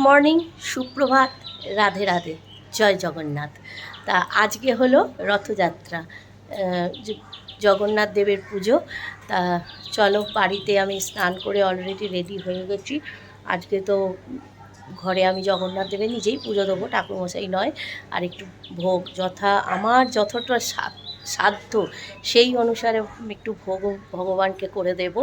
Morning, সুপ্রভাত, রাধে রাধে, জয় জগন্নাথ। তা আজকে হলো রথযাত্রা, জগন্নাথ দেবের পুজো। তা চলো, বাড়িতে আমি স্নান করে অলরেডি রেডি হয়ে গেছি। আজকে তো ঘরে আমি জগন্নাথ দেবের নিজেই পুজো দেবো, ঠাকুরমশাই নয়। আর একটু ভোগ আমার যতটা সাধ্য সেই অনুসারে একটু ভোগ ভগবানকে করে দেব।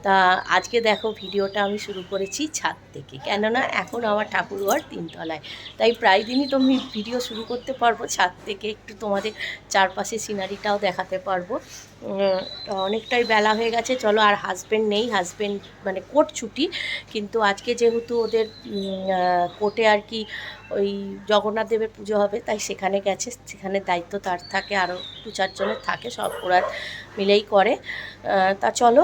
তা আজকে দেখো, ভিডিওটা আমি শুরু করেছি ছাদ থেকে, কেননা এখন আমার ঠাকুরঘর তিনতলায়। তাই প্রায় দিনই তো আমি ভিডিও শুরু করতে পারবো ছাদ থেকে, একটু তোমাদের চারপাশে সিনারিটাও দেখাতে পারবো। অনেকটাই বেলা হয়ে গেছে, চলো। আর হাজব্যান্ড নেই, হাজব্যান্ড মানে কোর্ট ছুটি, কিন্তু আজকে যেহেতু ওদের কোর্টে আর কি ওই জগন্নাথ দেবের পুজো হবে, তাই সেখানে গেছে। সেখানে দায়িত্ব তার থাকে, আরও দু চারজনের থাকে, সব ওরা মিলেই করে। তা চলো,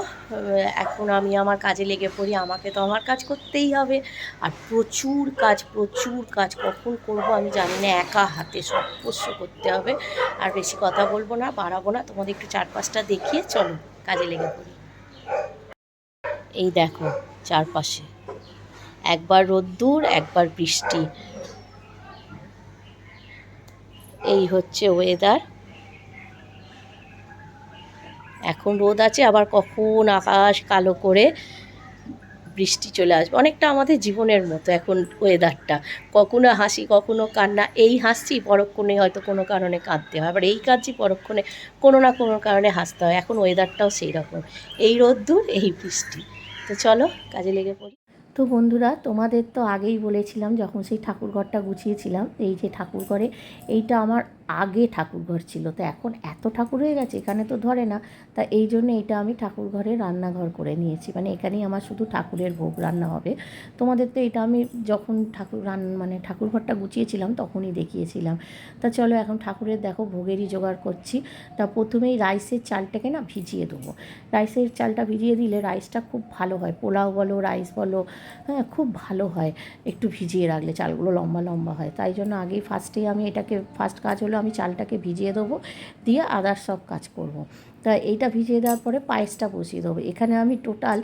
এখন আমি আমার কাজে লেগে পড়ি। আমাকে তো আমার কাজ করতেই হবে, আর প্রচুর কাজ কখন করব আমি জানি না। একা হাতে সব পোষ্য করতে হবে। আর বেশি কথা বলবো না, বাড়াবো না, তোমাদের একটু চারপাশটা দেখিয়ে চলো কাজে লেগে পড়ি। এই দেখো চারপাশে, একবার রোদ্দুর একবার বৃষ্টি, এই হচ্ছে ওয়েদার। এখন রোদ আছে, আবার কখন আকাশ কালো করে বৃষ্টি চলে আসবে। অনেকটা আমাদের জীবনের মতো এখন ওয়েদারটা, কখনো হাসি কখনো কান্না। এই হাসছি, পরক্ষণে হয়তো কোনো কারণে কাঁদতে হয়, আবার এই কাঁদছি, পরক্ষণে কোনো না কোনো কারণে হাসতে হয়। এখন ওয়েদারটাও সেই রকম, এই রোদ্দুর এই বৃষ্টি। তো চলো কাজে লেগে পড়ি। তো বন্ধুরা, তোমাদের তো আগেই বলেছিলাম, যখন সেই ঠাকুরঘরটা গুছিয়েছিলাম, এই যে ঠাকুরঘরে, এইটা আমার আগে ঠাকুরঘর ছিল। তো এখন এত ঠাকুর হয়ে গেছে, এখানে তো ধরে না। তা এই জন্য এটা আমি ঠাকুরঘরে রান্নাঘর করে নিয়েছি, মানে এখানেই আমার শুধু ঠাকুরের ভোগ রান্না হবে। তোমাদের তো এটা আমি যখন মানে ঠাকুরঘরটা গুছিয়েছিলাম তখনই দেখিয়েছিলাম। তা চলো, এখন ঠাকুরের দেখো ভোগেরই জোগাড় করছি। তা প্রথমেই রাইসের চালটাকে না ভিজিয়ে দেবো। রাইসের চালটা ভিজিয়ে দিলে রাইসটা খুব ভালো হয়, পোলাও বলো রাইস বলো, হ্যাঁ খুব ভালো হয়। একটু ভিজিয়ে রাখলে চালগুলো লম্বা লম্বা হয়। তাই জন্য আগেই ফার্স্টেই আমি এটাকে, ফার্স্ট কাজ হলো আমি চালটাকে ভিজিয়ে দেবো, দিয়ে আদার সব কাজ করব। তা এইটা ভিজিয়ে দেওয়ার পরে পায়েসটা বসিয়ে দেবো। এখানে আমি টোটাল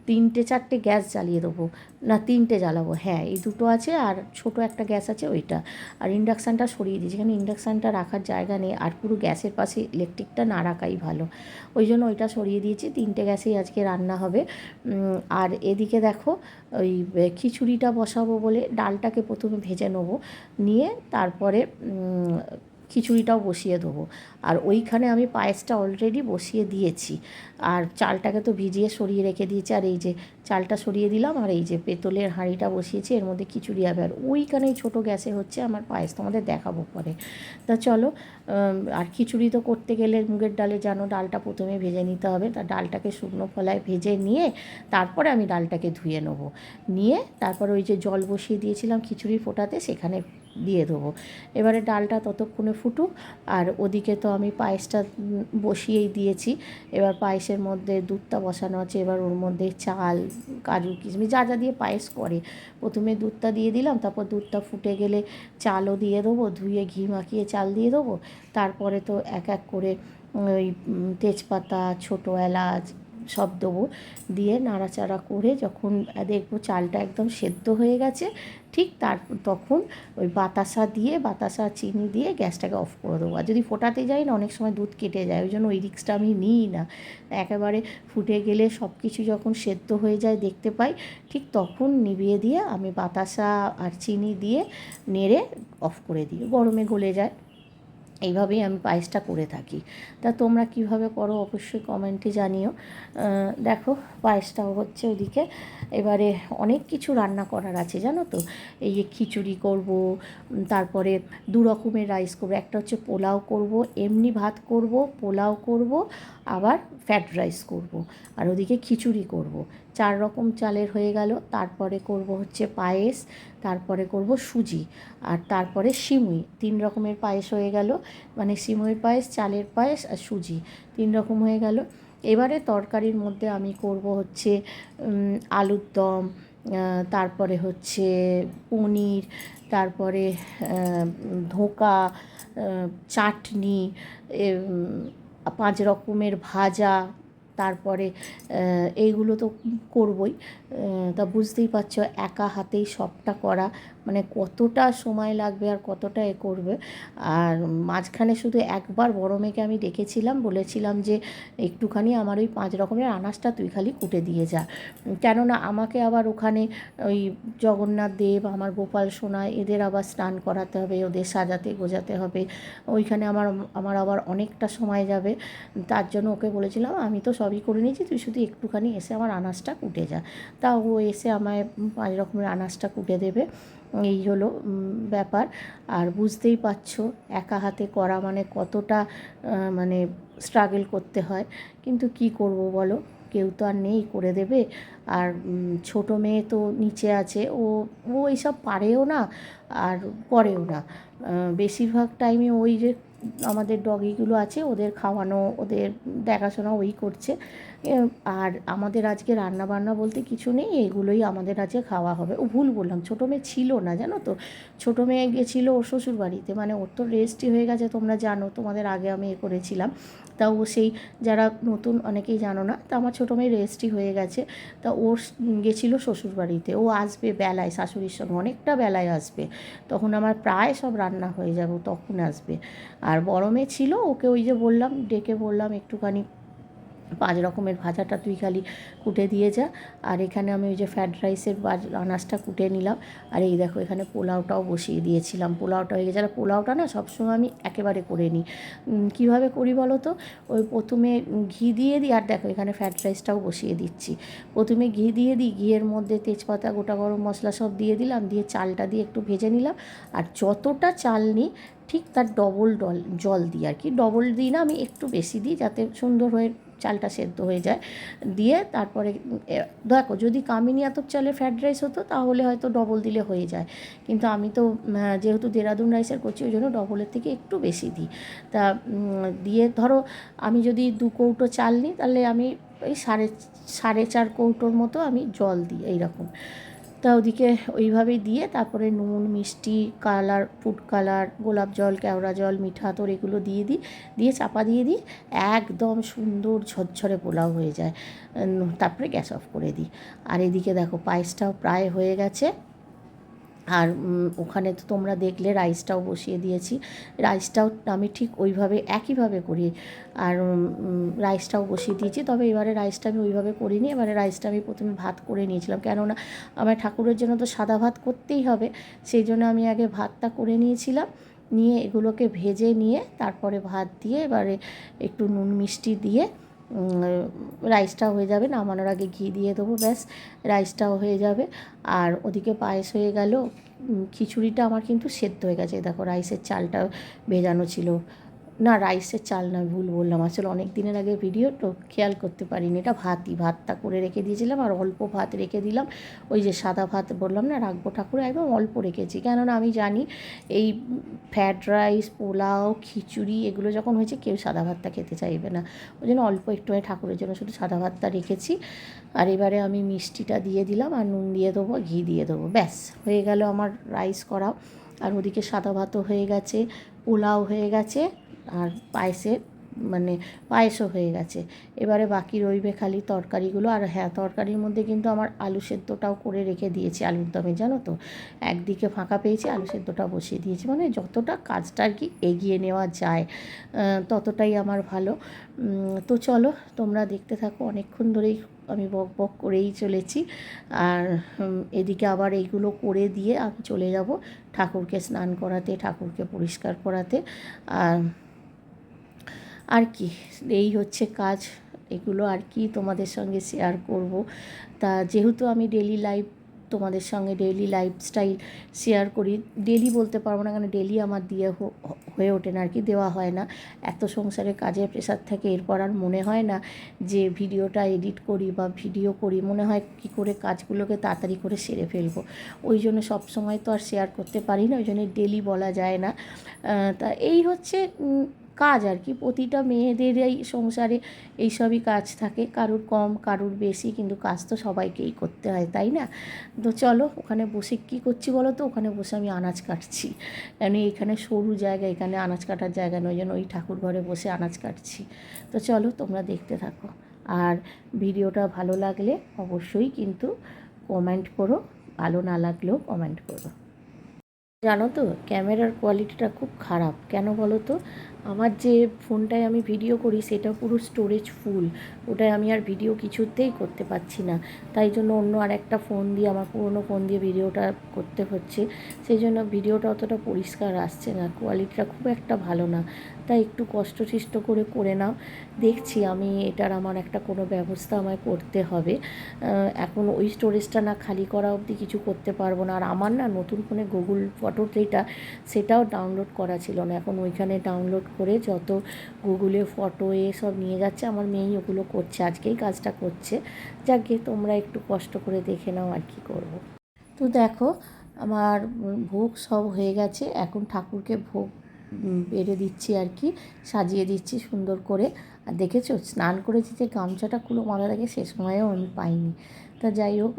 3-4টে গ্যাস জ্বালিয়ে দেবো, না 3টে জ্বালাবো, হ্যাঁ এই দুটো আছে, আর ছোটো একটা গ্যাস আছে ওইটা। আর ইন্ডাকশানটা সরিয়ে দিয়েছি, এখানে ইন্ডাকশানটা রাখার জায়গা নেই, আর পুরো গ্যাসের পাশে ইলেকট্রিকটা না রাখাই ভালো। ওই জন্য ওইটা সরিয়ে দিয়েছি, 3টে গ্যাসেই আজকে রান্না হবে। আর এদিকে দেখো, ওই খিচুড়িটা বসাবো বলে ডালটাকে প্রথমে ভেজে নেবো, নিয়ে তারপরে খিচুড়িটাও বসিয়ে দেবো। আর ওইখানে আমি পায়েসটা অলরেডি বসিয়ে দিয়েছি, আর চালটাকে তো ভিজিয়ে সরিয়ে রেখে দিয়েছি। আর এই যে চালটা সরিয়ে দিলাম, আর এই যে পেতলের হাঁড়িটা বসিয়েছি, এর মধ্যে খিচুড়ি হবে। আর ওইখানেই ছোটো গ্যাসে হচ্ছে আমার পায়েস, তোমাদের দেখাবো পরে। তা চলো, আর খিচুড়ি তো করতে গেলে মুগের ডালে জানো, ডালটা প্রথমে ভেজে নিতে হবে। তা ডালটাকে শুকনো খোলায় ভেজে নিয়ে তারপরে আমি ডালটাকে ধুয়ে নেবো, নিয়ে তারপর ওই যে জল বসিয়ে দিয়েছিলাম খিচুড়ি ফোটাতে, সেখানে দিয়ে দেবো। এবারে ডালটা ততক্ষণে ফুটুক, আর ওদিকে তো আমি পায়েসটা বসিয়েই দিয়েছি। এবার পায়েসের মধ্যে দুধটা বসানো আছে, এবার ওর মধ্যে চাল, কাজু কিশমিশ যা যা দিয়ে পায়েস করে, প্রথমে দুধটা দিয়ে দিলাম, তারপর দুধটা ফুটে গেলে চালও দিয়ে দেবো, ধুয়ে ঘি মাখিয়ে চাল দিয়ে দেবো। তারপরে তো এক এক করে ওই তেজপাতা, ছোটো এলাচ সব দেবো, দিয়ে নাড়াচাড়া করে যখন দেখবো চালটা একদম সেদ্ধ হয়ে গেছে, ঠিক তখন ওই বাতাসা চিনি দিয়ে গ্যাসটাকে অফ করে দেবো। আর যদি ফোটাতে যাই না, অনেক সময় দুধ কেটে যায়, ওই জন্য ওই রিস্কটা আমি নিই না। একেবারে ফুটে গেলে সব কিছু যখন সেদ্ধ হয়ে যায় দেখতে পাই, ঠিক তখন নিভিয়ে দিয়ে আমি বাতাসা আর চিনি দিয়ে নেড়ে অফ করে দিই, গরমে গলে যায়। এইভাবেই আমি পায়েসটা করে থাকি। তা তোমরা কিভাবে করো অবশ্যই কমেন্টে জানিও। দেখো পায়েসটাও হচ্ছে ওদিকে। এবারে অনেক কিছু রান্না করার আছে জানো তো, এই যে খিচুড়ি করব, তারপরে 2 রকমের রাইস করবো, একটা হচ্ছে পোলাও করব, এমনি ভাত করব, পোলাও করব, আবার ফ্যাট রাইস করব, আর ওদিকে খিচুড়ি করব। 4 রকম চালের হয়ে গেল। তারপরে করব হচ্ছে পায়েস, তারপরে করব সুজি, আর তারপরে সিমুই। 3 রকমের পায়েস হয়ে গেল, মানে সিমুইয়ের পায়েস, চালের পায়েস আর সুজি, 3 রকম হয়ে গেল। এবারে তরকারির মধ্যে আমি করব হচ্ছে আলুর দম, তারপরে হচ্ছে পনির, তারপরে ধোঁকা, চাটনি, 5 রকমের ভাজা, তারপরে এইগুলো তো করবই। তা বুঝতেই পারছো একা হাতেই সবটা করা মানে কতটা সময় লাগবে আর কতটা এ করবে। আর মাঝখানে শুধু একবার বড় মেয়েকে আমি ডেকেছিলাম, বলেছিলাম যে একটুখানি আমার ওই 5 রকমের আনাজটা তুই খালি কুটে দিয়ে যা, কেননা আমাকে আবার ওখানে ওই জগন্নাথ দেব, আমার গোপাল সোনা এদের আবার স্নান করাতে হবে, ওদের সাজাতে গোজাতে হবে, ওইখানে আমার আমার আবার অনেকটা সময় যাবে। তার জন্য ওকে বলেছিলাম আমি তো সবই করে নিয়েছি, তুই শুধু একটুখানি এসে আমার আনাজটা কুটে যা। তা ও এসে আমায় 5 রকমের আনাজটা কুটে দেবে। এই হলো ব্যাপার। আর বুঝতেই পারছো একা হাতে করা মানে কতটা মানে স্ট্রাগল করতে হয়, কিন্তু কি করব বলো, কেউ তো আর নেই করে দেবে। আর ছোটো মেয়ে তো নিচে আছে, ও ও এইসব পারেও না আর করেও না। বেশিরভাগ টাইমে ওই যে আমাদের ডগিগুলো আছে ওদের খাওয়ানো ওদের দেখাশোনা ওই করছে। আর আমাদের আজকে রান্না বান্না বলতে কিছু নেই, এগুলোই আমাদের আজকে খাওয়া হবে। ও ভুল বললাম, ছোটো মেয়ে ছিল না জানো তো, ছোটো মেয়ে গেছিলো ওর শ্বশুর বাড়িতে, মানে ওর তো রেস্টই হয়ে গেছে, তোমরা জানো, তোমাদের আগে আমি এ করেছিলাম। তা ও সেই যারা নতুন অনেকেই জানো না, তা আমার ছোটো মেয়ে রেস্টই হয়ে গেছে। তা ওর গেছিলো শ্বশুরবাড়িতে, ও আসবে বেলায় শাশুড়ির সঙ্গে, অনেকটা বেলায় আসবে, তখন আমার প্রায় সব রান্না হয়ে যাবে, তখন আসবে। আর বড় মেয়ে ছিল, ওকে ওই যে বললাম, ডেকে বললাম একটুখানি 5 রকমের ভাজাটা তুই খালি কুটে দিয়ে যা। আর এখানে আমি ওই যে ফ্রায়েড রাইসের আনাজটা কুটে নিলাম। আর এই দেখো এখানে পোলাওটাও বসিয়ে দিয়েছিলাম, পোলাওটা হয়ে গেছে। আর পোলাওটা না সবসময় আমি একেবারে করে নিই। কীভাবে করি বলো তো, ওই প্রথমে ঘি দিয়ে দিই, আর দেখো এখানে ফ্রায়েড রাইসটাও বসিয়ে দিচ্ছি। প্রথমে ঘি দিয়ে দিই, ঘিয়ের মধ্যে তেজপাতা গোটা গরম মশলা সব দিয়ে দিলাম, দিয়ে চালটা দিয়ে একটু ভেজে নিলাম। আর যতটা চাল নিই ঠিক তার ডবল জল দিই আর কি, ডবল দিই না, আমি একটু বেশি দিই যাতে সুন্দর হয়ে চালটা সেদ্ধ হয়ে যায়। দিয়ে তারপরে দেখো যদি কামিনী আতপ চালের ফ্রায়েড রাইস হতো তাহলে হয়তো ডবল দিলে হয়ে যায়, কিন্তু আমি তো যেহেতু দেরাদুন রাইসের করছি ওই জন্য ডবলের থেকে একটু বেশি দিই। তা দিয়ে ধরো আমি যদি 2 কৌটো চাল নিই তাহলে আমি ওই সাড়ে 4 কৌটোর মতো আমি জল দিই এইরকম। তা ওদিকে ওইভাবেই দিয়ে তারপরে নুন মিষ্টি কালার ফুড কালার গোলাপ জল কেওড়া জল মিঠা আতর এগুলো দিয়ে দিই, দিয়ে চাপা দিয়ে দিই, একদম সুন্দর ঝরঝরে পোলাও হয়ে যায়। তারপরে গ্যাস অফ করে দিই। আর এদিকে দেখো পায়েসটাও প্রায় হয়ে গেছে। আর ওখানে তো তোমরা দেখলে রাইসটাও বসিয়ে দিয়েছি, রাইসটাও আমি ঠিক ওইভাবে একইভাবে করি। আর রাইসটাও বসিয়ে দিয়েছি, তবে এবারে রাইসটা আমি ওইভাবে করিনি, এবারে রাইসটা আমি প্রথমে ভাত করে নিয়েছিলাম, কেননা আমার ঠাকুরের জন্য তো সাদা ভাত করতেই হবে, সেই জন্য আমি আগে ভাতটা করে নিয়েছিলাম, নিয়ে এগুলোকে ভেজে নিয়ে তারপরে ভাত দিয়ে এবারে একটু নুন মিষ্টি দিয়ে রাইসটাও হয়ে যাবে, নামানোর আগে ঘি দিয়ে দেবো, ব্যাস রাইসটাও হয়ে যাবে। আর ওদিকে পায়েস হয়ে গেল। খিচুড়িটা আমার কিন্তু সেদ্ধ হয়ে গেছে, দেখো রাইসের চালটা ভেজানো ছিল, না রাইসের চাল না, ভুল বললাম, আসলে অনেক দিনের আগে ভিডিও তো খেয়াল করতে পারিনি, এটা ভাতটা করে রেখে দিয়েছিলাম। আর অল্প ভাত রেখে দিলাম, ওই যে সাদা ভাত বললাম না রাখবো ঠাকুরে, একদম অল্প রেখেছি, কেননা আমি জানি এই ফ্রায়েড রাইস পোলাও খিচুড়ি এগুলো যখন হয়েছে কেউ সাদা ভাতটা খেতে চাইবে না, ওই জন্য অল্প একটু ঠাকুরের জন্য শুধু সাদা ভাতটা রেখেছি। আর এবারে আমি মিষ্টিটা দিয়ে দিলাম, আর নুন দিয়ে দেবো, ঘি দিয়ে দেবো, ব্যাস হয়ে গেল আমার রাইস করাও। আর ওদিকে সাদা ভাতও হয়ে গেছে, পোলাও হয়ে গেছে, আর পায়েসও হয়ে গেছে। এবারে বাকি রইবে খালি তরকারিগুলো। আর হ্যাঁ, তরকারির মধ্যে কিন্তু আমার আলু সেদ্ধটাও করে রেখে দিয়েছি, আলুর দমে জানো তো, একদিকে ফাঁকা পেয়েছি আলু সেদ্ধটা বসিয়ে দিয়েছি, মানে যতটা কাজটা আর কি এগিয়ে নেওয়া যায় ততটাই আমার ভালো। তো চলো তোমরা দেখতে থাকো, অনেকক্ষণ ধরেই আমি বক বক করেই চলেছি। আর এদিকে আবার এইগুলো করে দিয়ে আমি চলে যাব ঠাকুরকে স্নান করাতে, ঠাকুরকে পরিষ্কার করাতে। আর কি এই হচ্ছে কাজ, এগুলো আর কি তোমাদের সঙ্গে শেয়ার করব। তা যেহেতু আমি তোমাদের সঙ্গে ডেইলি লাইফস্টাইল শেয়ার করি, ডেলি বলতে পারবো না, কারণ ডেলি আমার দিয়ে হয়ে ওঠে না আর কি, দেওয়া হয় না, এত সংসারে কাজের প্রেশার থাকে, এরপর আর মনে হয় না যে ভিডিওটা এডিট করি বা ভিডিও করি, মনে হয় কী করে কাজগুলোকে তাড়াতাড়ি করে সেরে ফেলবো, ওই জন্য সবসময় তো আর শেয়ার করতে পারি না, ওই জন্য ডেলি বলা যায় না। তা এই হচ্ছে কাজ আর কি, প্রতিটা মেয়েদেরই সংসারে এইসবই কাজ থাকে, কারুর কম কারুর বেশি, কিন্তু কাজ তো সবাইকেই করতে হয়, তাই না? তো চলো ওখানে বসে কী করছি বলো তো, ওখানে বসে আমি আনাজ কাটছি, মানে এখানে সরু জায়গা, এখানে আনাজ কাটার জায়গা নয়, যেন ওই ঠাকুর ঘরে বসে আনাজ কাটছি। তো চলো তোমরা দেখতে থাকো। আর ভিডিওটা ভালো লাগলে অবশ্যই কিন্তু কমেন্ট করো, ভালো না লাগলেও কমেন্ট করো। জানো তো ক্যামেরার কোয়ালিটিটা খুব খারাপ, কেন বলো তো? আমার যে ফোনটায় আমি ভিডিও করি সেটা পুরো স্টোরেজ ফুল, ওটায় আমি আর ভিডিও কিছুতেই করতে পারছি না। তাই জন্য অন্য আরেকটা ফোন দিয়ে, আমার পুরনো ফোন দিয়ে ভিডিওটা করতে হচ্ছে। সেই জন্য ভিডিওটা অতটা পরিষ্কার আসছে না, কোয়ালিটিটা খুব একটা ভালো না। তাই একটু কষ্ট করে নাও। দেখছি আমি এটার আমার একটা কোনো ব্যবস্থা আমায় করতে হবে। এখন ওই স্টোরেজটা না খালি করা অবধি কিছু করতে পারবো না। আর আমার না নতুন ফোনে গুগল ফটো যেটা, সেটাও ডাউনলোড করা ছিল না। এখন ওইখানে ডাউনলোড করে যত গুগলে ফটো এসব নিয়ে যাচ্ছে, আমার মেয়েই ওগুলো করছে, আজকেই কাজটা করছে। যাকে তোমরা একটু কষ্ট করে দেখে নাও, আর কি করব। তো দেখো আমার ভোগ সব হয়ে গেছে, এখন ঠাকুরকে ভোগ বেড়ে দিচ্ছি আর কি, সাজিয়ে দিচ্ছি সুন্দর করে। আর দেখেছো স্নান করেছি যে গামছাটা খুলে মাথা থেকে সে সময়েও আমি পাইনি। তা যাই হোক,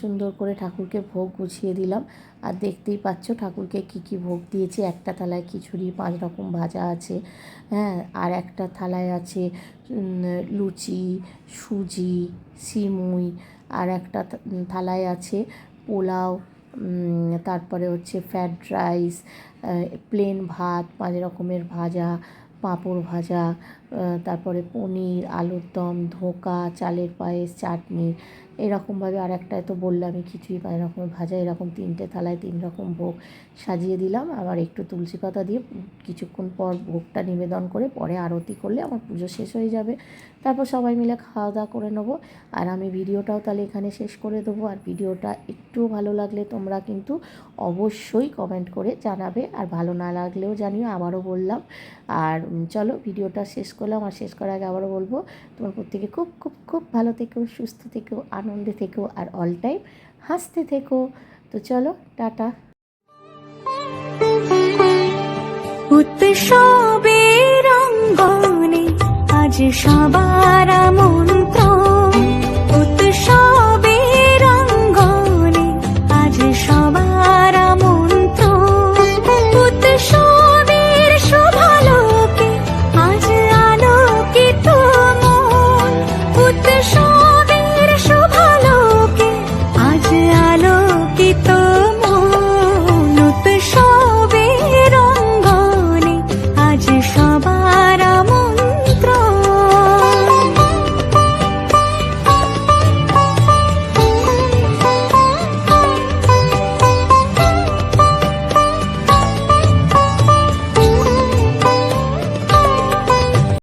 সুন্দর করে ঠাকুরকে ভোগ গুছিয়ে দিলাম। আর দেখতেই পাচ্ছ ঠাকুরকে কী ভোগ দিয়েছি। একটা থালায় খিচুড়ি 5 রকম ভাজা আছে, হ্যাঁ, আর একটা থালায় আছে লুচি, সুজি, সিমুই, আর একটা থালায় আছে পোলাও, তারপরে হচ্ছে ফ্রায়েড রাইস, প্লেন ভাত, 5 রকমের ভাজা, পাঁপড় ভাজা, তারপরে পনির, আলুর দম, ধোঁকা, চালের পায়েস, চাটনি, এরকমভাবে। আর একটায় তো বললামই খিচুড়ি, 5 রকমের ভাজা, এরকম 3টে থালায় 3 রকম ভোগ সাজিয়ে দিলাম। আবার একটু তুলসী পাতা দিয়ে কিছুক্ষণ পর ভোগটা নিবেদন করে পরে আরতি করলে আমার পুজো শেষ হয়ে যাবে। তারপর সবাই মিলে খাওয়া দাওয়া করে নেবো। আর আমি ভিডিওটাও তাহলে এখানে শেষ করে দেবো। আর ভিডিওটা একটু ভালো লাগলে তোমরা কিন্তু অবশ্যই কমেন্ট করে জানাবে, আর ভালো না লাগলেও জানিও, আবারও বললাম। আর চলো ভিডিওটা শেষ করলাম। আর শেষ করার আগে আবারও বলবো, তোমার প্রত্যেকে খুব খুব খুব ভালো থেকো, সুস্থ থেকো, আনন্দে থেকো, আর অল টাইম হাসতে থেকো। তো চলো, টাটা। উৎসবের অঙ্গনে আজ সবার মন